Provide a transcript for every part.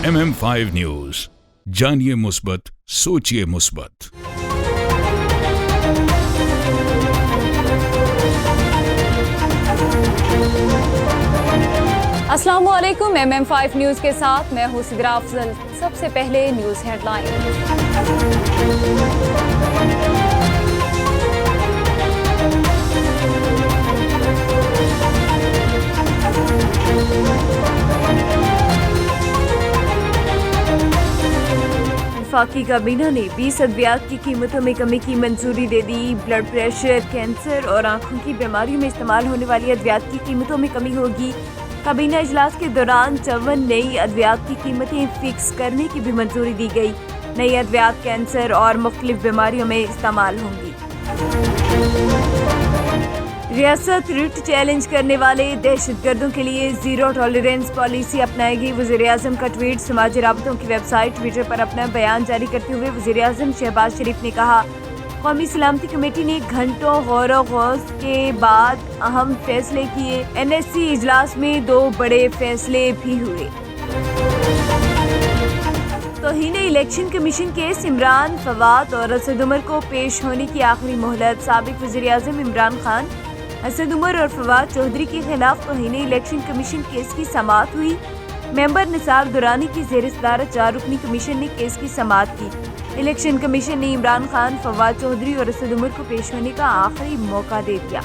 MM5 news, जानिए मुस्बत, सोचिए मुस्बत। अस्सलामुअलैकुम। MM5 न्यूज के साथ मैं हूं सिद्रा अफजल। सबसे पहले न्यूज वफाकी काबीना ने 20 अद्वियात की कीमतों में कमी की मंजूरी दे दी। ब्लड प्रेशर, कैंसर और आंखों की बीमारियों में इस्तेमाल होने वाली अद्वियात की कीमतों में कमी होगी। काबीना इजलास के दौरान 54 नई अद्वियात की कीमतें फिक्स करने की भी मंजूरी दी गई। नई अद्वियात कैंसर और मुख्तलिफ बीमारियों में इस्तेमाल होंगी। रियासत रिट चैलेंज करने वाले दहशतगर्दों के लिए जीरो टॉलरेंस पॉलिसी अपनाएगी। वज़ीर-ए-आज़म का ट्वीट। समाजी राबतों की वेबसाइट ट्विटर पर अपना बयान जारी करते हुए वज़ीर-ए-आज़म शहबाज शरीफ ने कहा, कौमी सलामती कमेटी ने घंटों गौर व ग़ौज़ के बाद अहम फैसले किए। NSC इजलास में 2 बड़े फैसले भी हुए। तौहीन election commission case Imran, Fawad और असद उमर को पेश होने की आखिरी मोहलत। साबिक वज़ीर-ए-आज़म इमरान खान, असद उमर और फवाद चौधरी के खिलाफ तौहीन इलेक्शन कमीशन केस की समाअत हुई। मेंबर निसार दुरानी की ज़ेर सदारत 4 रुकनी कमीशन ने केस की समाअत की। इलेक्शन कमीशन ने इमरान खान, फवाद चौधरी और असद उमर को पेश होने का आखिरी मौका दे दिया।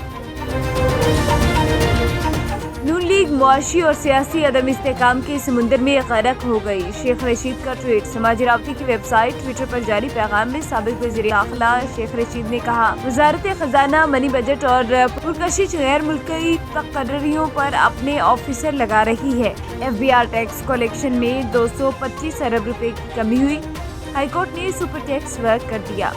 नून लीग मुआशी और सियासी अदम इस्तेकाम के समुंदर में गरक हो गई। शेख रशीद का ट्वीट। समाजी राबते की वेबसाइट ट्विटर पर जारी पैगाम में साबिक वज़ीर दाखिला शेख रशीद ने कहा, वज़ारत खजाना मनी बजट और पुरकशिश गैर मुल्की तकर्रियों पर अपने ऑफिसर लगा रही है। FBR टैक्स कलेक्शन में 225 अरब रुपए की कमी हुई। हाईकोर्ट ने सुपर टैक्स वर्क कर दिया।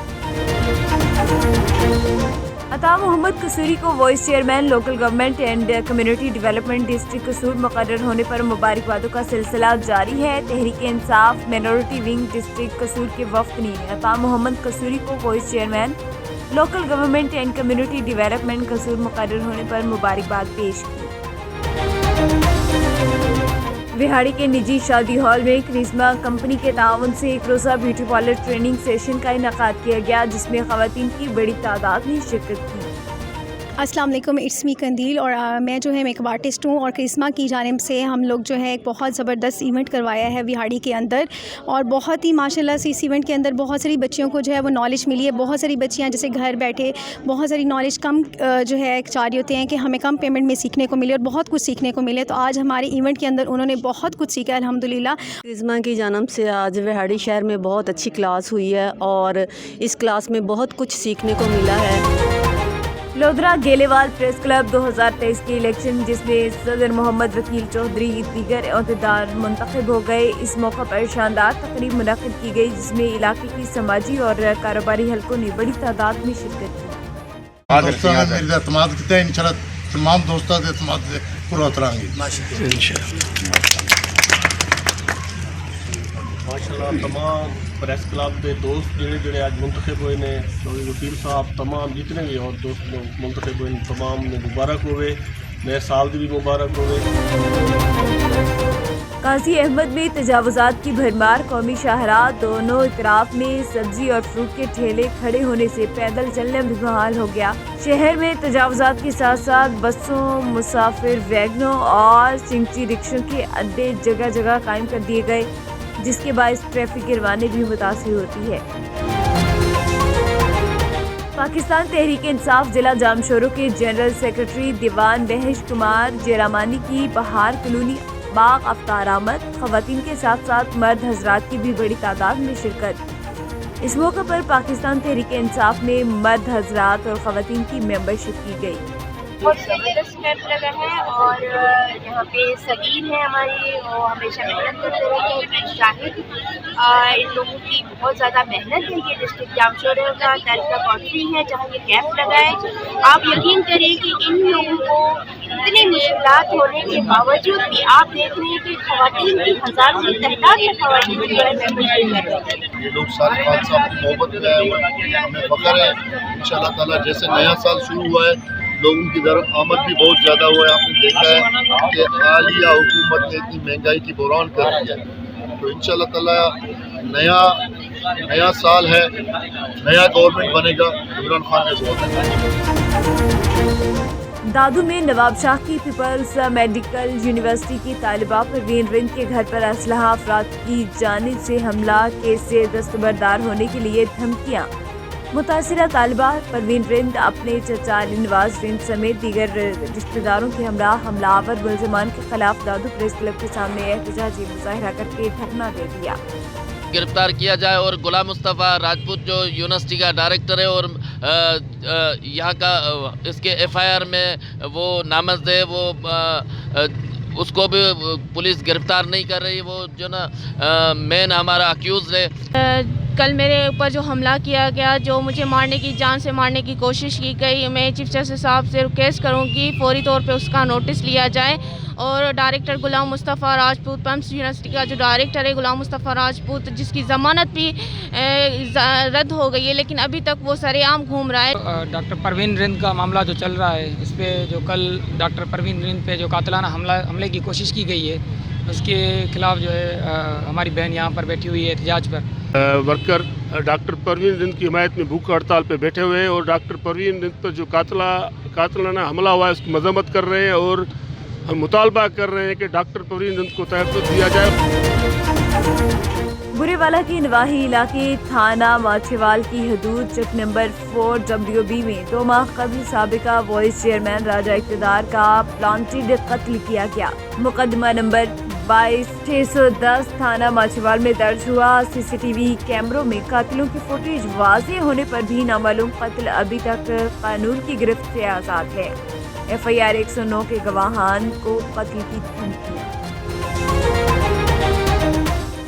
अता मोहम्मद कसूरी को vice chairman local government and community development district कसूर मुकर्रर होने पर मुबारकबादों का सिलसिला जारी है। Tehreek Insaf minority wing district कसूर के वफ्द ने अता मोहम्मद कसूरी को vice chairman local government and community development कसूर मुकर्रर होने पर मुबारकबाद पेश की। विहाड़ी के निजी शादी हॉल में करिश्मा कंपनी के ताउन से एक रोज़ा ब्यूटी पार्लर ट्रेनिंग सेशन का इनेकाद किया गया, जिसमें ख़वातीन की बड़ी तादाद ने शिरकत की। अस्सलाम वालेकुम, इट्स मी कंदील और मैं जो है मेकअप आर्टिस्ट हूँ और करिश्मा की जानिब से हम लोग जो है एक बहुत ज़बरदस्त इवेंट करवाया है विहाड़ी के अंदर और बहुत ही माशाल्लाह से इस इवेंट के अंदर बहुत सारी बच्चियों को जो है वो नॉलेज मिली है। बहुत सारी बच्चियाँ जैसे घर बैठे बहुत सारी नॉलेज कम जो है चाह रही होते हैं कि हमें कम पेमेंट में सीखने को मिले और बहुत कुछ सीखने को मिले। तो आज हमारे इवेंट के अंदर उन्होंने बहुत कुछ सीखा अल्हम्दुलिल्लाह। करिश्मा की जानिब से आज विहाड़ी शहर में बहुत अच्छी क्लास हुई है और इस क्लास में बहुत कुछ सीखने को मिला है। लोधरा गेलेवाल प्रेस क्लब 2023 के इलेक्शन, जिसमें सदर मोहम्मद वकील चौधरी दीगर अहदेदार मुंतखब हो गए। इस मौका पर शानदार तकरीब मुनक्किद की गई, जिसमें इलाके की समाजी और कारोबारी हलकों ने बड़ी तादाद में शिरकत माशाल्लाह तमाम प्रेस क्लब के दोस्त जोड़े अज मुंतखब हुए ने, वकील साहब तमाम जितने भी और दोस्त मुंतखब हुए तमाम ने मुबारक हुए, नए साल की भी मुबारक हुए। काजी अहमद में तजावुजात की भरमार। कौमी शाहराह दोनों इतराफ में सब्जी और फ्रूट के ठेले खड़े होने से पैदल चलने भी बहाल हो गया। शहर में तजावुजात के साथ साथ बसों, मुसाफिर वैगनों और चिंची रिक्शों के अड्डे जगह जगह कायम कर दिए गए, जिसके बायस ट्रैफिक गिरवाने भी मुतासिर होती है। पाकिस्तान तहरीक इंसाफ जिला जामशोरों के जनरल सेक्रेटरी दीवान बहश कुमार जयरामानी की बहार कॉलोनी बाग अफ्तार आमद। खवातीन के साथ साथ मर्द हजरात की भी बड़ी तादाद में शिरकत। इस मौके पर पाकिस्तान तहरीक इंसाफ में मर्द हजरात और खवातीन की मेंबरशिप की गई। बहुत ज़बरदस्त कैंप लगा है और यहाँ पे सगीर है हमारे, वो हमेशा मेहनत करते रहते हैं। शाहिद इन लोगों की बहुत ज़्यादा मेहनत है। ये डिस्ट्रिक्ट जामशोर का तारिका कॉन्ट्री है जहाँ ये कैंप लगा है। आप यकीन करें कि इन लोगों को इतने मुश्किलात होने के बावजूद भी आप देख रहे हैं कि ख़वातीन की हज़ारों की तादाद में ख़वातीन जो है मेंबरशिप कर रहे हैं। ये लोग सारे खान साहब की मोहब्बत में आए हुए हैं, हमें फ़ख्र है। इंशाअल्लाह ताला जैसे नया साल शुरू हुआ है, लोगों की तरफ आमद भी बहुत ज़्यादा हुआ है। आपने देखा है कि हालिया हुकूमत ने इतनी महंगाई की बहरान कर दी है, تو इंशाल्लाह ताला नया साल है, नया गवर्नमेंट बनेगा इमरान खान के साथ। दादू में नवाब शाह की पीपल्स मेडिकल यूनिवर्सिटी की तालिबा परवीन रिंद के घर पर असलहा अफराद की जानिब से हमला केस से दस्तबरदार होने के लिए धमकियाँ। मुतासिरा तालिबा परवीन रिंद अपने चचा अली नवाज रिंद समेत दीगर रिश्तेदारों के हमलावर मुलजमान के खिलाफ दादू प्रेस क्लब के सामने एहतजाजी मुजाहरा करके धरना दे दिया। गिरफ्तार किया जाए और गुलाम मुस्तफ़ा राजपूत जो यूनिवर्सिटी का डायरेक्टर है और यहाँ का इसके एफआईआर में वो नामजद है, वो उसको भी पुलिस गिरफ्तार नहीं कर रही। वो जो ना मेन हमारा अक्यूज है। कल मेरे ऊपर जो हमला किया गया, जो मुझे मारने की जान से मारने की कोशिश की गई, मैं चीफ जस्टिस साहब से रिक्वेस्ट करूंगी फौरी तौर पे उसका नोटिस लिया जाए। और डायरेक्टर गुलाम मुस्तफ़ा राजपूत, पम्स यूनिवर्सिटी का जो डायरेक्टर है गुलाम मुस्तफ़ा राजपूत, जिसकी ज़मानत भी रद्द हो गई है लेकिन अभी तक वो सरेआम घूम रहा है। डॉक्टर परवीन रिंद का मामला जो चल रहा है, इस पे जो कल डॉक्टर परवीन रिंद पे जो कातिलाना हमले की कोशिश की गई है, उसके खिलाफ जो है हमारी बहन यहाँ पर बैठी हुई है एहतजाज पर। वर्कर डॉक्टर परवीन रिंद की हिमायत में भूख हड़ताल पे बैठे हुए हैं और डॉक्टर परवीन रिंद पर जो कातिलाना हमला हुआ है उसकी मजम्मत कर रहे हैं और हम मुतालबा कर रहे हैं कि डॉक्टर परवीन रिंद को तहफ़्फ़ुज़ दिया जाए। बुरेवाला के नवाही इलाके थाना माछेवाल की हदूद चक नंबर 4WB में 2 माह कबल साबिका वाइस चेयरमैन राजा इक़्तिदार का प्लांटेड कत्ल किया गया। मुकदमा नंबर 22/610 थाना माछेवाल में दर्ज हुआ। CCTV कैमरों में कातिलों की फुटेज वाज़ेह होने पर भी नामालूम कत्ल अभी तक कानून की गिरफ्त से आज़ाद है। FIR 109 के गवाहान को कत्ल की धमकियाँ।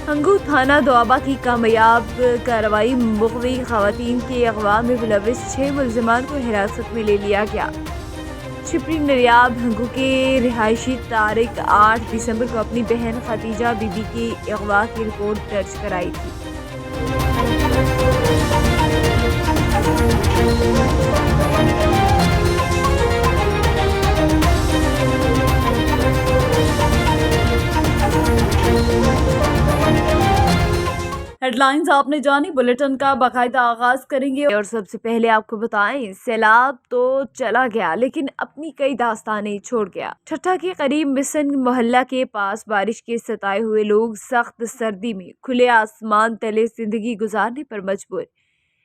हंगू थाना दोआबा की कामयाब कार्रवाई, मुग़वी ख़वातीन के अगवा में मुलविस 6 मुलज़मान को हिरासत में ले लिया गया। शिपरी नरियाब हंगू के रिहायशी तारिक 8 दिसंबर को अपनी बहन खतीजा बीबी की अगवा की रिपोर्ट दर्ज कराई थी। हेडलाइंस आपने जानी, बुलेटिन का बाकायदा आगाज करेंगे और सबसे पहले आपको बताएं, सैलाब तो चला गया लेकिन अपनी कई दास्तानें छोड़ गया। ठट्ठा के करीब मिसन मोहल्ला के पास बारिश के सताए हुए लोग सख्त सर्दी में खुले आसमान तले जिंदगी गुजारने पर मजबूर।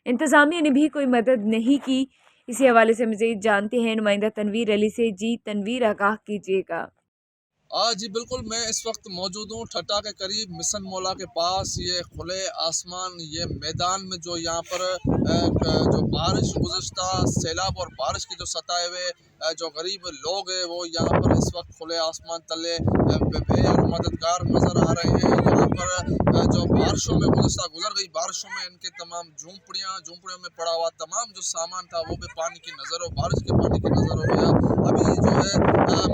इंतजामिया ने भी कोई मदद नहीं की। इसी हवाले से मजीद जानते हैं नुमाइंदा तनवीर अली से। जी तनवीर, आगाह कीजिएगा। जी बिल्कुल, मैं इस वक्त मौजूद हूँ ठट्टा के करीब मिसन मौला के पास। ये खुले आसमान, ये मैदान में जो यहाँ पर जो बारिश गुज़श्ता सैलाब और बारिश के जो सताए हुए जो गरीब लोग हैं वो यहाँ पर इस वक्त खुले आसमान तले और मददगार नज़र आ रहे हैं। यहाँ पर जो बारिशों में गुजर गई बारिशों में इनके तमाम झूंपड़ियों में पड़ा हुआ तमाम जो सामान था वो भी पानी की नज़र हो, बारिश के पानी की नज़र हो गया। अभी जो है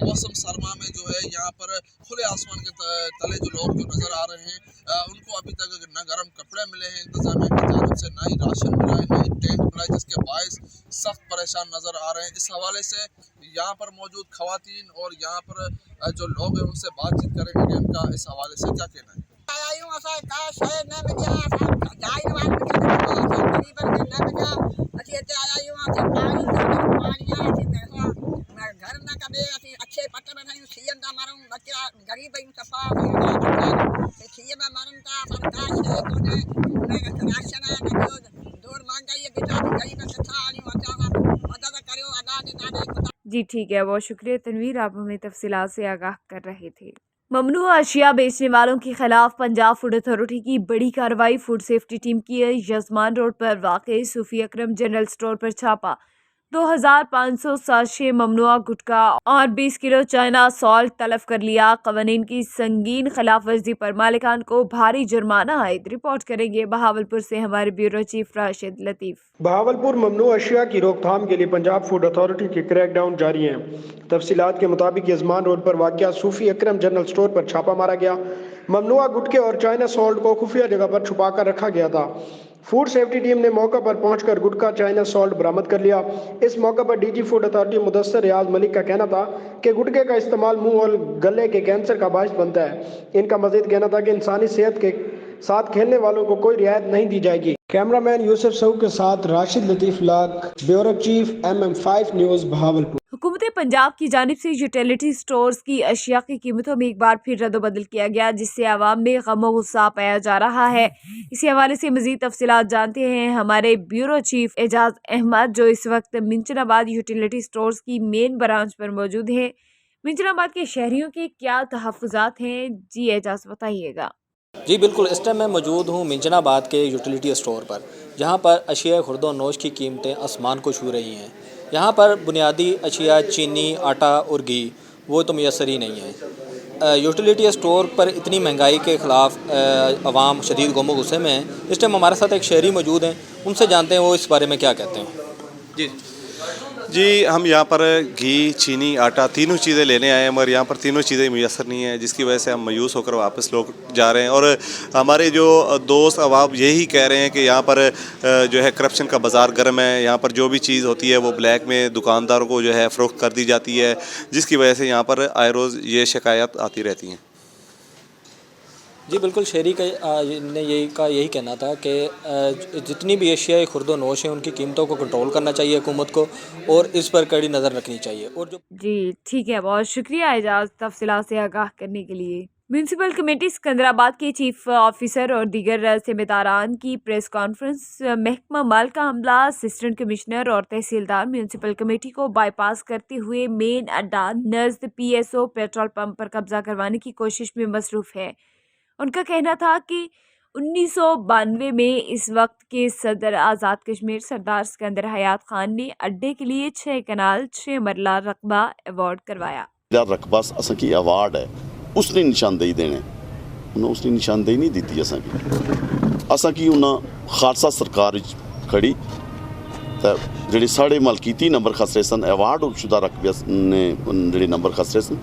मौसम सरमा में जो है यहाँ पर खुले आसमान के तले जो लोग जो नज़र आ रहे हैं उनको अभी तक न गर्म कपड़े मिले हैं इंतजामिया की जानब से, ना ही राशन मिला है, ना ही टेंट मिला है, जिसके बायस सख्त परेशान नज़र आ रहे हैं। इस हवाले से यहाँ पर मौजूद खवातीन और यहाँ पर जो लोग हैं उनसे बातचीत करेंगे कि उनका इस हवाले से क्या कहना है। जी ठीक है, बहुत शुक्रिया तनवीर, आप हमें तफसीलात से आगाह कर रहे थे। ममनूआ अशिया बेचने वालों के खिलाफ पंजाब फूड अथॉरिटी की बड़ी कार्रवाई। फूड सेफ्टी टीम की यजमान रोड पर वाक़ सूफी अकरम जनरल स्टोर पर छापा। 2500 साशे ममनुआ गुटखा और 20 किलो चाइना सॉल्ट तलब कर लिया। कवानीन की संगीन खिलाफ वर्जी पर मालिकान को भारी जुर्माना आयद। रिपोर्ट करेंगे बहावलपुर से हमारे ब्यूरो चीफ राशिद लतीफ़। बहावलपुर ममनू अशिया की रोकथाम के लिए पंजाब फूड अथॉरिटी के क्रैकडाउन जारी हैं। तफसीलात के मुताबिक यजमान रोड पर वाक़या सूफी अकरम जनरल स्टोर पर छापा मारा गया। ममनुआ गुटखे और चाइना सॉल्ट को खुफिया जगह पर छुपा कर रखा गया था। फूड सेफ्टी टीम ने मौका पर पहुंचकर गुटखा चाइना सॉल्ट बरामद कर लिया। इस मौके पर डीजी फूड अथॉरिटी मुदस्सर रियाज मलिक का कहना था कि गुटखे का इस्तेमाल मुंह और गले के कैंसर का बायस बनता है। इनका मजीद कहना था कि इंसानी सेहत के साथ खेलने वालों को कोई रियायत नहीं दी जाएगी। कैमरामैन यूसुफ सऊ के साथ राशिद लतीफ लाग, bureau chief MM5 news Bahawalpur. हुकूमत पंजाब की जानिब से यूटिलिटी स्टोर्स की अशिया की कीमतों में एक बार फिर रद्दबदल किया गया, जिससे आवाम में गम गुस्सा पाया जा रहा है। इसी हवाले से मजीद तफसीलात जानते हैं हमारे ब्यूरो चीफ एजाज अहमद, जो इस वक्त मिंचनाबाद यूटिलिटी स्टोर्स की मेन ब्रांच पर मौजूद हैं। मिंचनाबाद के शहरियों के क्या तहफ़्फ़ुज़ात हैं, जी एजाज बताइएगा। जी बिल्कुल, इस टाइम मैं मौजूद हूँ मिंचनाबाद के यूटिलिटी स्टोर पर, जहाँ पर अशिया खुर्द नोश की कीमतें आसमान को छू रही हैं। यहाँ पर बुनियादी अशिया चीनी, आटा और घी वो तो मैसर ही नहीं है। यूटिलिटी स्टोर पर इतनी महंगाई के ख़िलाफ़ आवाम शदीद गम गुस्से में है। इस टाइम हमारे साथ एक शहरी मौजूद हैं, उनसे जानते हैं वो इस बारे में क्या कहते हैं। जी हम यहाँ पर घी, चीनी, आटा तीनों चीज़ें लेने आए हैं, मगर यहाँ पर तीनों चीज़ें मैसर नहीं है, जिसकी वजह से हम मायूस होकर वापस लोग जा रहे हैं। और हमारे जो दोस्त अहबाब यही कह रहे हैं कि यहाँ पर जो है करप्शन का बाज़ार गर्म है। यहाँ पर जो भी चीज़ होती है वो ब्लैक में दुकानदारों को जो है फ़रोख्त कर दी जाती है, जिसकी वजह से यहाँ पर आए रोज़ ये शिकायत आती रहती हैं। जी बिल्कुल, शहरी का ने यही कहना था कि जितनी भी एशियाई खुर्द नोश हैं उनकी कीमतों को कंट्रोल करना चाहिए हुकूमत को, और इस पर कड़ी नज़र रखनी चाहिए। और जो जी ठीक है, बहुत शुक्रिया एजाज तफसीलात से आगाह करने के लिए। म्यूनसिपल कमेटी सिकंदराबाद के चीफ ऑफिसर और दीगर जिम्मेदारान की प्रेस कॉन्फ्रेंस। महकमा माल का अमला, असिस्टेंट कमिश्नर और तहसीलदार म्यूनसिपल कमेटी को बाईपास करते हुए मेन अड्डा नज़द PSO पेट्रोल पंप पर कब्जा करवाने की कोशिश में मसरूफ़ है। उनका कहना था कि 1992 में इस वक्त के सदर आज़ाद कश्मीर सरदार सिकंदर हयात खान ने अड्डे के लिए 6 कनाल 6 मरला रकबा अवार्ड करवाया। रकबा असांखे अवार्ड है, उसने निशानदेही देने, उन्हें उसने निशानदेही नहीं दी असांखे उन्हें खालसा सरकार खड़ी तो ਜਿਹੜੇ साढ़े मलकीती नंबर खसरे सन अवार्ड शुदा रकबे ने ਜਿਹੜੇ नंबर खसरे सन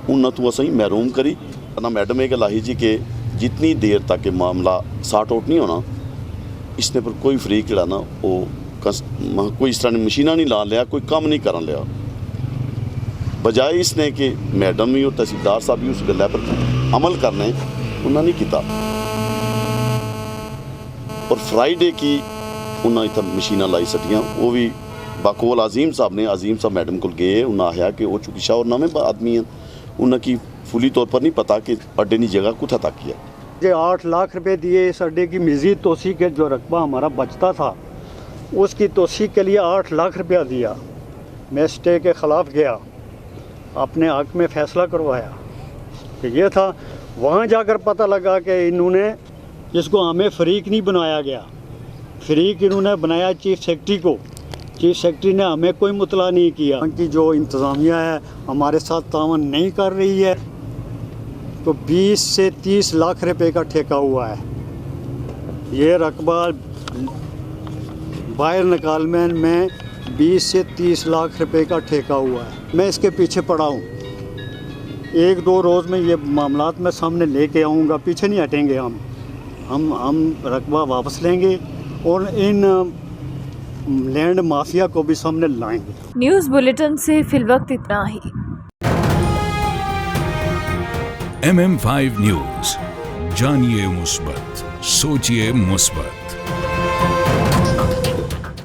उन्होंने तो असें महरूम करी। ना मैडम ये गल आई जी कि जितनी देर तक ये मामला सार्ट आउट नहीं होना, इसने पर कोई फरीक जड़ा ना वो कोई इस तरह मशीना नहीं ला लिया, कोई काम नहीं कर लिया, बजाय इसने कि मैडम भी और तहसीलदार साहब भी उस गल पर अमल करने उन्होंने नहीं किया। और फ्राइडे की उन्हें इतना मशीना लाई सटियाँ, वो भी बाकोल अजीम साहब ने, अजीम साहब मैडम को गए, उन्हें आया कि वो चूँकि शाह और नवे आदमी हैं, उनकी फुली तौर पर नहीं पता कि अड्डे की जगह कुछ तक है। ये 8 लाख रुपए दिए इस अड्डे की मज़ीद तोसी के जो रकबा हमारा बचता था उसकी तोसी के लिए 8 लाख रुपया दिया। मैं स्टे के ख़िलाफ़ गया, अपने हक़ में फ़ैसला करवाया कि ये था। वहाँ जाकर पता लगा कि इन्होंने इसको हमें फ़रीक नहीं बनाया गया, फ़रीक इन्होंने बनाया चीफ़ सेक्रेटरी को। चीफ सेक्रेटरी ने हमें कोई मुतला नहीं किया। उनकी जो इंतज़ामिया है हमारे साथ तावन नहीं कर रही है, तो 20 से 30 लाख रुपए का ठेका हुआ है। ये रकबा बाहर निकालमैन में 20 से 30 लाख रुपए का ठेका हुआ है। मैं इसके पीछे पड़ा हूँ। 1-2 रोज़ में ये मामलात मैं सामने लेके आऊँगा, पीछे नहीं हटेंगे हम रकबा वापस लेंगे और इन लैंड माफिया को भी सामने लाएंगे। न्यूज़ बुलेटिन से फिलवक्त इतना ही। MM5 न्यूज़, जानिए मुस्बत, सोचिए मुस्बत।